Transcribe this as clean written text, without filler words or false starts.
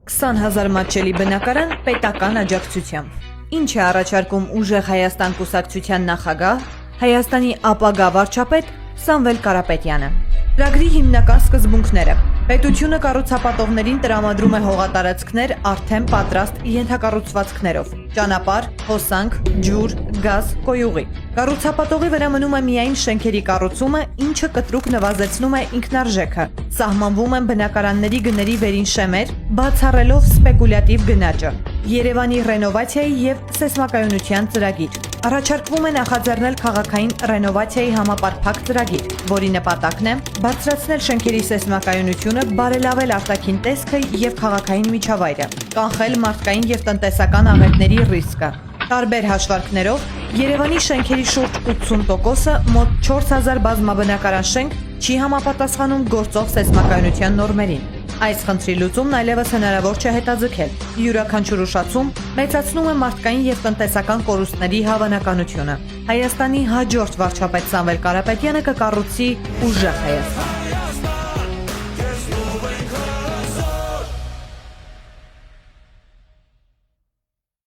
20,000 մատչելի բնակարան պետական աջակցությամբ։ Ինչ է առաջարկում ուժեղ Հայաստան կուսակցության նախագահ, Հայաստանի ապագա վարչապետ Սամվել Կարապետյանը։ Ծրագրի հիմնական սկզբունքները. պետությունը կառուցապատողներին տրամադրում է հողատարածքներ արդեն պատրաստ ենթակառուցվածքներով, ճանապարհ, հոսանք, ջուր, գազ, կոյուղի։ Կառուցապատողի վրա մնում է միայն շենքերի կառուցումը, ինչը կտրուկ նվազեցնում է ինքնարժեքը։ Սահմանվում են բնակարանների գների վերին շեմեր, բացառելով սպեկուլյատիվ գնաճը։ Երևանի ռենովացիայի և սեյսմակայունության ծրագիր։ Առաջարկվում է նախաձեռնել քաղաքային ռենովացիայի համապարփակ ծրագիր, որի նպատակն է բարձրացնել շենքերի սեյսմակայունությունը, բարելավել արտաքին տեսքը և քաղաքային միջավայրը, կանխել մարդկային և տնտեսական աղետների ռիսկը։ Տարբեր հաշվարկներով Երևանի շենքերի շուրջ 80%-ը մոտ 4000 բազմաբնակարան շենք չի համապատասխանում գործող սեյսմակայունության նորմերին։ Այս խնդրի լուծումն այլևս հնարավոր չէ հետաձգել։ Յուրաքանչյուր ուշացում մեծացնում է մարդկային և տնտեսական կորուստների հավանականությունը։ Հայաստանի հաջորդ վարչապետ Սամվել Կարապետյանը կկառուցի ուժեղ Հայաստան։